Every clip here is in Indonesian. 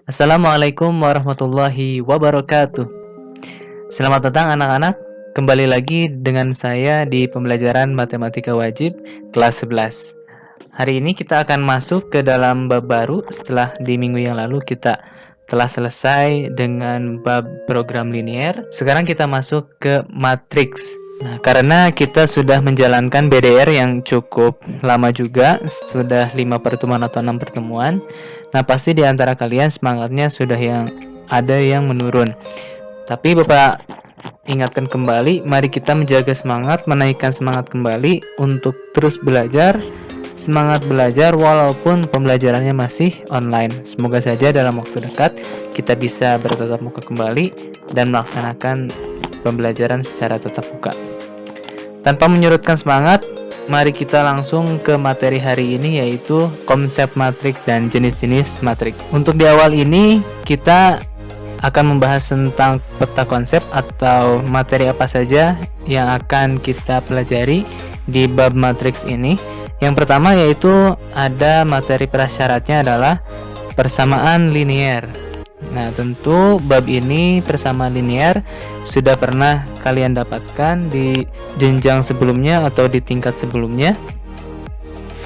Assalamualaikum warahmatullahi wabarakatuh. Selamat datang anak-anak, kembali lagi dengan saya di pembelajaran Matematika Wajib kelas 11. Hari ini kita akan masuk ke dalam bab baru setelah di minggu yang lalu kita telah selesai dengan bab program linier. Sekarang kita masuk ke matriks. Nah, karena kita sudah menjalankan BDR yang cukup lama juga, sudah 5 pertemuan atau 6 pertemuan. Nah, pasti di antara kalian semangatnya sudah ada yang menurun. Tapi Bapak ingatkan kembali, mari kita menjaga semangat, menaikkan semangat kembali untuk terus belajar. Semangat belajar walaupun pembelajarannya masih online. Semoga saja dalam waktu dekat kita bisa bertatap muka kembali dan melaksanakan pembelajaran secara tatap muka. Tanpa menyurutkan semangat, mari kita langsung ke materi hari ini, yaitu konsep matriks dan jenis-jenis matriks. Untuk di awal ini kita akan membahas tentang peta konsep atau materi apa saja yang akan kita pelajari di bab matriks ini. Yang pertama yaitu ada materi prasyaratnya adalah persamaan linier. Nah, tentu bab ini persamaan linier sudah pernah kalian dapatkan di jenjang sebelumnya atau di tingkat sebelumnya.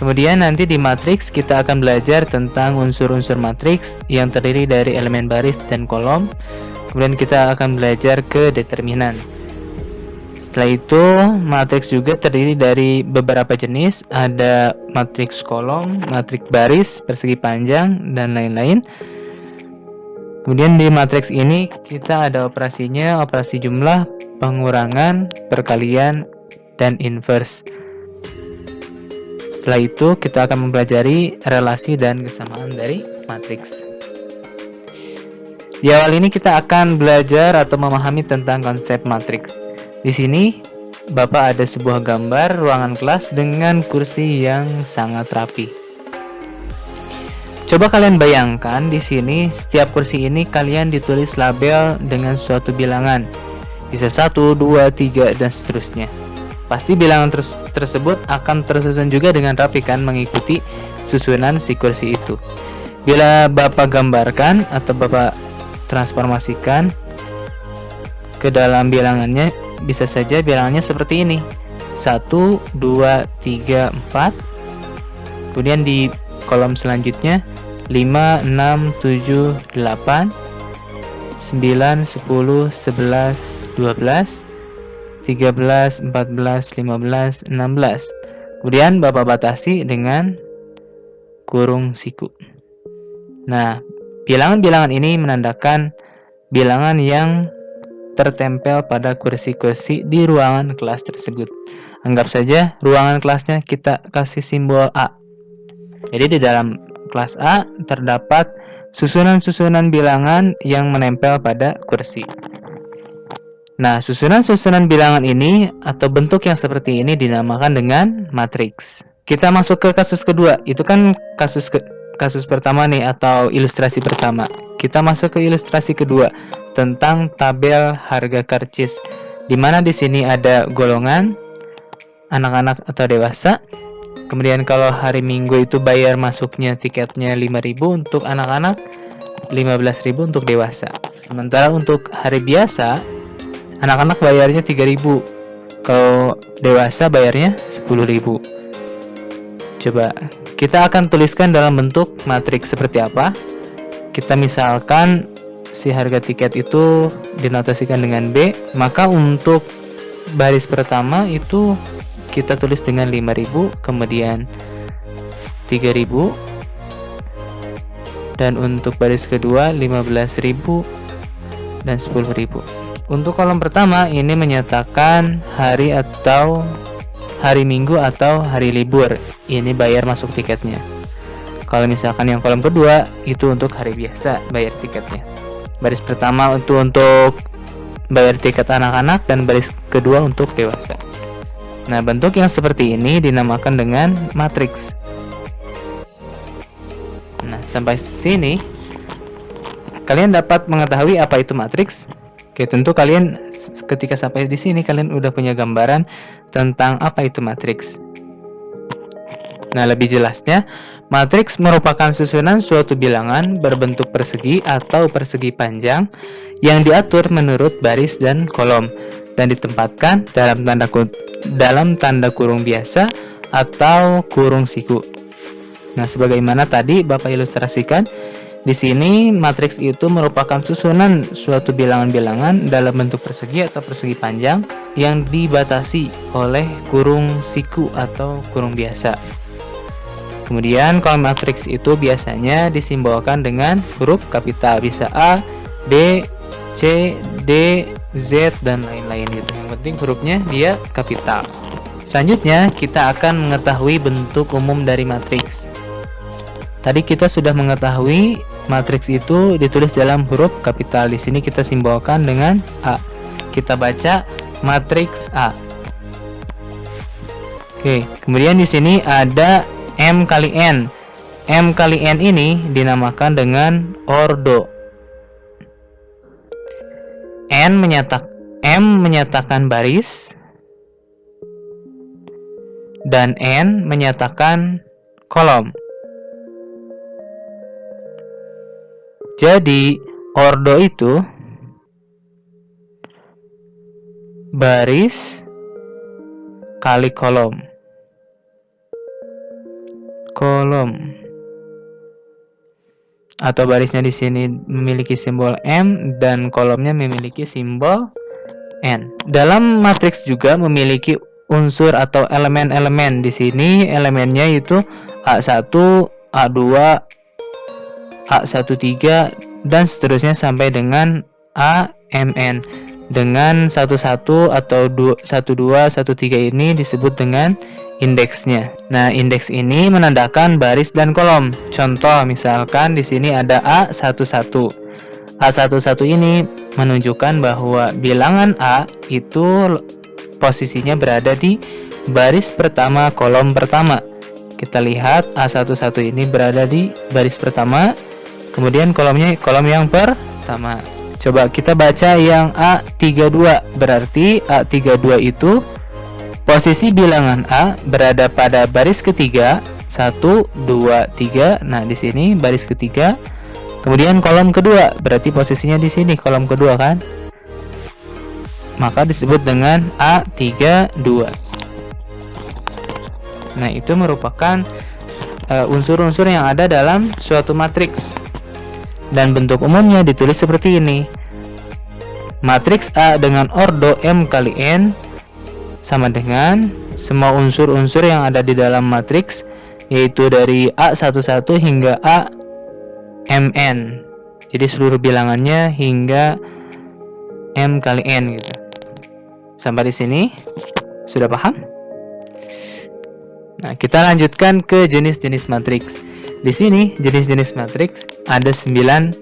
Kemudian nanti di matriks kita akan belajar tentang unsur-unsur matriks yang terdiri dari elemen baris dan kolom. Kemudian kita akan belajar ke determinan. Setelah itu, matriks juga terdiri dari beberapa jenis, ada matriks kolom, matriks baris, persegi panjang, dan lain-lain. Kemudian di matriks ini kita ada operasinya, operasi jumlah, pengurangan, perkalian, dan inverse. Setelah itu, kita akan mempelajari relasi dan kesamaan dari matriks. Di awal ini kita akan belajar atau memahami tentang konsep matriks. Di sini, Bapak ada sebuah gambar ruangan kelas dengan kursi yang sangat rapi. Coba kalian bayangkan di sini, setiap kursi ini kalian ditulis label dengan suatu bilangan. Bisa 1, 2, 3, dan seterusnya. Pasti bilangan tersebut akan tersusun juga dengan rapi kan, mengikuti susunan si kursi itu. Bila Bapak gambarkan atau Bapak transformasikan ke dalam bilangannya, bisa saja bilangannya seperti ini. 1, 2, 3, 4. Kemudian di kolom selanjutnya 5, 6, 7, 8, 9, 10, 11, 12, 13, 14, 15, 16. Kemudian Bapak batasi dengan kurung siku. Nah, bilangan-bilangan ini menandakan bilangan yang tertempel pada kursi-kursi di ruangan kelas tersebut. Anggap saja ruangan kelasnya kita kasih simbol A. Jadi di dalam kelas A terdapat susunan-susunan bilangan yang menempel pada kursi. Nah, susunan-susunan bilangan ini atau bentuk yang seperti ini dinamakan dengan matriks. Kita masuk ke kasus kedua. Itu kan kasus pertama nih atau ilustrasi pertama. Kita masuk ke ilustrasi kedua tentang tabel harga karcis, di mana di sini ada golongan anak-anak atau dewasa. Kemudian kalau hari Minggu itu bayar masuknya tiketnya 5.000 untuk anak-anak, 15.000 untuk dewasa. Sementara untuk hari biasa anak-anak bayarnya 3.000. Kalau dewasa bayarnya 10.000. Coba kita akan tuliskan dalam bentuk matriks seperti apa. Kita misalkan si harga tiket itu dinotasikan dengan B, maka untuk baris pertama itu kita tulis dengan 5.000, kemudian 3.000, dan untuk baris kedua 15.000 dan 10.000. Untuk kolom pertama ini menyatakan hari atau hari Minggu atau hari libur. Ini bayar masuk tiketnya. Kalau misalkan yang kolom kedua itu untuk hari biasa bayar tiketnya. Baris pertama untuk bayar tiket anak-anak dan baris kedua untuk dewasa. Nah, bentuk yang seperti ini dinamakan dengan matriks. Nah, sampai sini kalian dapat mengetahui apa itu matriks? Oke, tentu kalian ketika sampai di sini kalian udah punya gambaran tentang apa itu matriks. Nah, lebih jelasnya, matriks merupakan susunan suatu bilangan berbentuk persegi atau persegi panjang yang diatur menurut baris dan kolom dan ditempatkan dalam tanda kurung biasa atau kurung siku. Nah, sebagaimana tadi Bapak ilustrasikan, di sini matriks itu merupakan susunan suatu bilangan-bilangan dalam bentuk persegi atau persegi panjang yang dibatasi oleh kurung siku atau kurung biasa. Kemudian kolom matriks itu biasanya disimbolkan dengan huruf kapital, bisa A, B, C, D, Z, dan lain-lain gitu. Yang penting hurufnya dia kapital. Selanjutnya kita akan mengetahui bentuk umum dari matriks. Tadi kita sudah mengetahui matriks itu ditulis dalam huruf kapital. Di sini kita simbolkan dengan A. Kita baca matriks A. Oke, kemudian di sini ada M kali N. M kali N ini dinamakan dengan ordo. M menyatakan baris dan N menyatakan kolom. Jadi ordo itu baris kali kolom. Atau barisnya di sini memiliki simbol M dan kolomnya memiliki simbol N. Dalam matriks juga memiliki unsur atau elemen-elemen. Di sini elemennya itu A1, A2, A13 dan seterusnya sampai dengan AMN. Dengan 11 atau 12, 13 ini disebut dengan indeksnya. Nah, indeks ini menandakan baris dan kolom. Contoh, misalkan di sini ada A11. A11 ini menunjukkan bahwa bilangan A itu posisinya berada di baris pertama kolom pertama. Kita lihat A11 ini berada di baris pertama, kemudian kolomnya kolom yang pertama. Coba kita baca yang A32, berarti A32 itu posisi bilangan A berada pada baris ketiga, 1, 2, 3. Nah, di sini baris ketiga. Kemudian kolom kedua, berarti posisinya di sini kolom kedua kan? Maka disebut dengan A32. Nah, itu merupakan unsur-unsur yang ada dalam suatu matriks. Dan bentuk umumnya ditulis seperti ini. Matriks A dengan ordo M kali N sama dengan semua unsur-unsur yang ada di dalam matriks, yaitu dari A11 hingga AMN. Jadi seluruh bilangannya hingga M kali N gitu. Sampai di sini sudah paham? Nah, kita lanjutkan ke jenis-jenis matriks. Di sini jenis-jenis matriks ada 9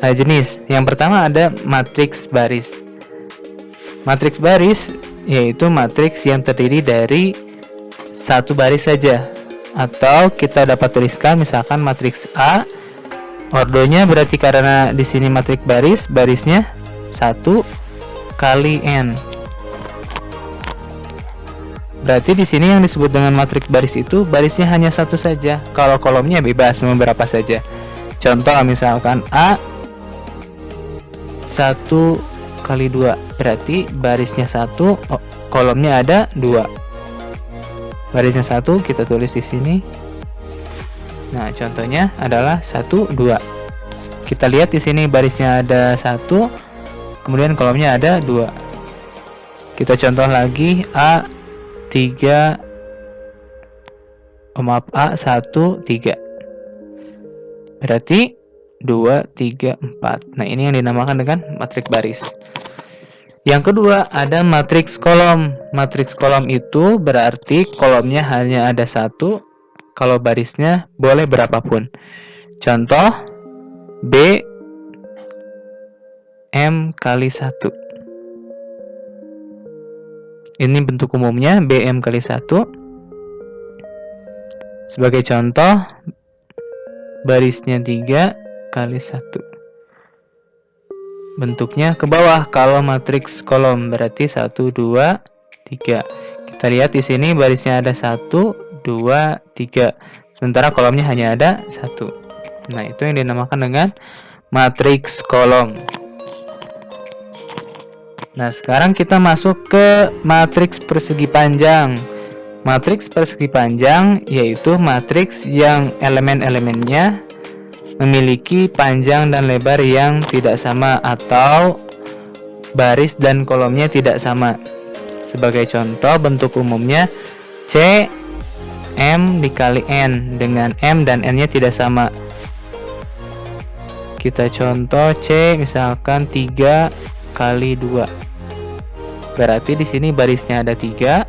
jenis. Yang pertama ada matriks baris. Matriks baris yaitu matriks yang terdiri dari satu baris saja, atau kita dapat tuliskan misalkan matriks A, ordonya berarti karena di sini matriks baris, barisnya 1 kali N. Berarti di sini yang disebut dengan matriks baris itu barisnya hanya satu saja. Kalau kolomnya bebas mau berapa saja. Contoh misalkan A 1 kali 2, berarti barisnya 1, kolomnya ada 2. Barisnya 1 kita tulis di sini. Nah, contohnya adalah 1, 2. Kita lihat di sini barisnya ada 1, kemudian kolomnya ada 2. Kita contoh lagi A1, 3. Berarti 2, 3, 4. Nah, ini yang dinamakan dengan matriks baris. Yang kedua ada matriks kolom. Matriks kolom itu berarti kolomnya hanya ada 1, kalau barisnya boleh berapapun. Contoh B M kali 1. Ini bentuk umumnya BM kali 1. Sebagai contoh, barisnya 3 kali 1. Bentuknya ke bawah kalau matriks kolom, berarti 1, 2, 3. Kita lihat di sini barisnya ada 1, 2, 3. Sementara kolomnya hanya ada 1. Nah, itu yang dinamakan dengan matriks kolom. Nah, sekarang kita masuk ke matriks persegi panjang. Matriks persegi panjang yaitu matriks yang elemen-elemennya memiliki panjang dan lebar yang tidak sama atau baris dan kolomnya tidak sama. Sebagai contoh, bentuk umumnya C M dikali N, dengan M dan N-nya tidak sama. Kita contoh C misalkan 3 kali 2. Berarti di sini barisnya ada 3.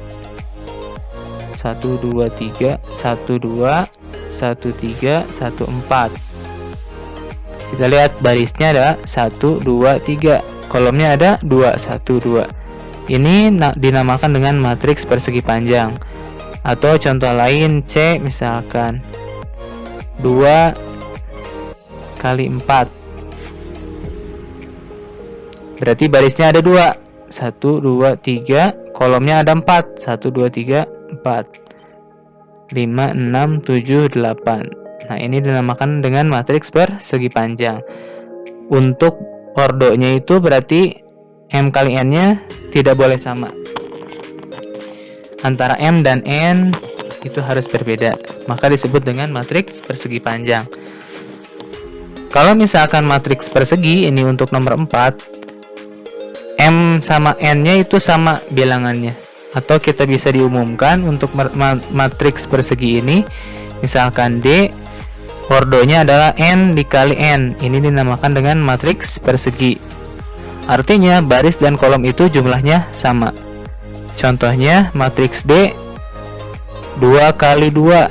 1 2 3, 1 2, 1 3, 1 4. Kita lihat barisnya ada 1 2 3. Kolomnya ada 2 1 2. Ini dinamakan dengan matriks persegi panjang. Atau contoh lain C misalkan 2 kali 4. Berarti barisnya ada 2. 1 2 3, kolomnya ada 4. 1 2 3 4 5 6 7 8. Nah, ini dinamakan dengan matriks persegi panjang. Untuk ordonya itu berarti M kali N-nya tidak boleh sama. Antara M dan N itu harus berbeda, maka disebut dengan matriks persegi panjang. Kalau misalkan matriks persegi ini untuk nomor 4, M sama N-nya itu sama bilangannya. Atau kita bisa diumumkan untuk matriks persegi ini, misalkan D, ordonya adalah N dikali N. Ini dinamakan dengan matriks persegi. Artinya baris dan kolom itu jumlahnya sama. Contohnya matriks D 2 kali 2,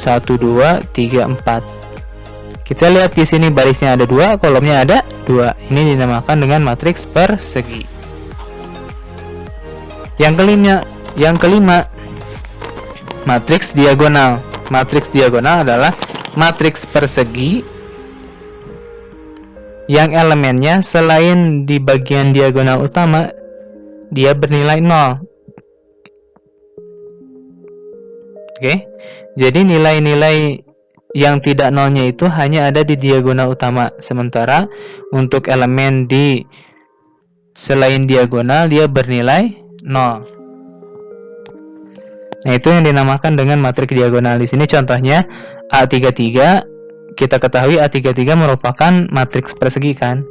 1 2 3 4. Kita lihat di sini barisnya ada 2, kolomnya ada 2. Ini dinamakan dengan matriks persegi. Yang kelima, matriks diagonal. Matriks diagonal adalah matriks persegi yang elemennya selain di bagian diagonal utama dia bernilai 0. Oke. Jadi nilai-nilai yang tidak nolnya itu hanya ada di diagonal utama. Sementara untuk elemen di selain diagonal dia bernilai 0. Nah, itu yang dinamakan dengan matriks diagonal. Di sini contohnya A33. Kita ketahui A33 merupakan matriks persegi kan.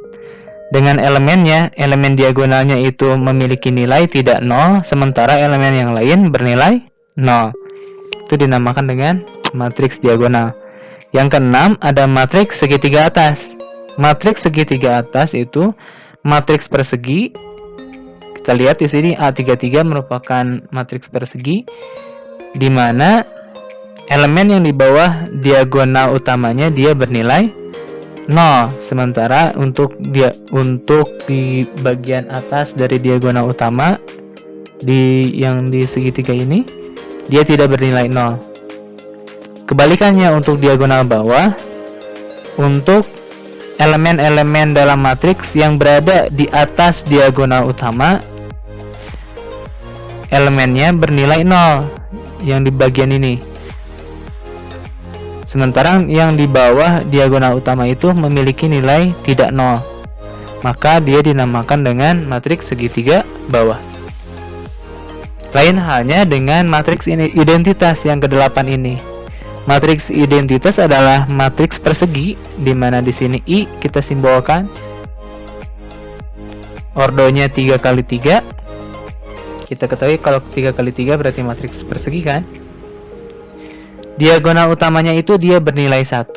Dengan elemennya, elemen diagonalnya itu memiliki nilai tidak 0, sementara elemen yang lain bernilai 0. Itu dinamakan dengan matriks diagonal. Yang keenam ada matriks segitiga atas. Matriks segitiga atas itu matriks persegi. Kita lihat di sini A33 merupakan matriks persegi di mana elemen yang di bawah diagonal utamanya dia bernilai 0, sementara untuk di bagian atas dari diagonal utama yang di segitiga ini dia tidak bernilai 0. Kebalikannya untuk diagonal bawah, untuk elemen-elemen dalam matriks yang berada di atas diagonal utama elemennya bernilai 0 yang di bagian ini. Sementara yang di bawah diagonal utama itu memiliki nilai tidak 0. Maka dia dinamakan dengan matriks segitiga bawah. Lain halnya dengan matriks identitas yang ke-8 ini. Matriks identitas adalah matriks persegi di mana di sini I kita simbolkan. Ordonya 3 kali 3. Kita ketahui kalau 3 kali 3 berarti matriks persegi kan? Diagonal utamanya itu dia bernilai 1.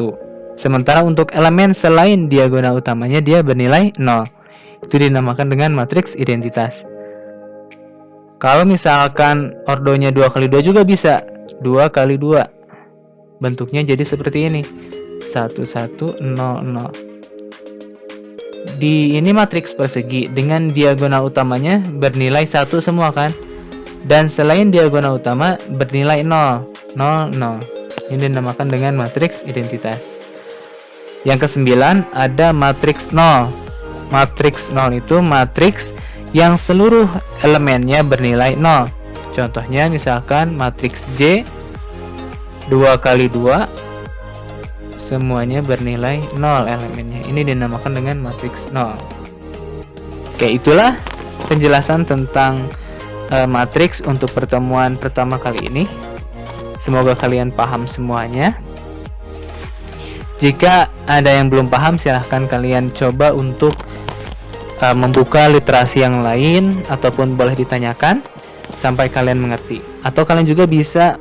Sementara untuk elemen selain diagonal utamanya dia bernilai 0. Itu dinamakan dengan matriks identitas. Kalau misalkan ordonya 2 kali 2 juga bisa. 2 kali 2. Bentuknya jadi seperti ini. 1 1 0 0. Ini matriks persegi dengan diagonal utamanya bernilai 1 semua kan? Dan selain diagonal utama bernilai 0 0 0. Ini dinamakan dengan matriks identitas. Yang ke-9 ada matriks 0. Matriks 0 itu matriks yang seluruh elemennya bernilai 0. Contohnya misalkan matriks J 2 kali 2 semuanya bernilai 0 elemennya. Ini dinamakan dengan matriks 0. Oke, itulah penjelasan tentang matriks untuk pertemuan pertama kali ini. Semoga kalian paham semuanya. Jika ada yang belum paham, silahkan kalian coba untuk membuka literasi yang lain, ataupun boleh ditanyakan sampai kalian mengerti. Atau kalian juga bisa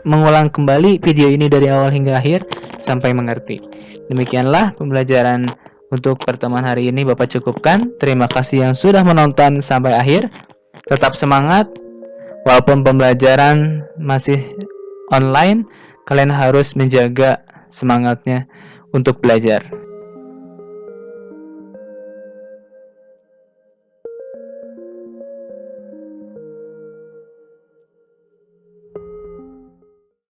mengulang kembali video ini dari awal hingga akhir sampai mengerti. Demikianlah pembelajaran untuk pertemuan hari ini Bapak cukupkan. Terima kasih yang sudah menonton sampai akhir. Tetap semangat. Walaupun pembelajaran masih online, kalian harus menjaga semangatnya untuk belajar.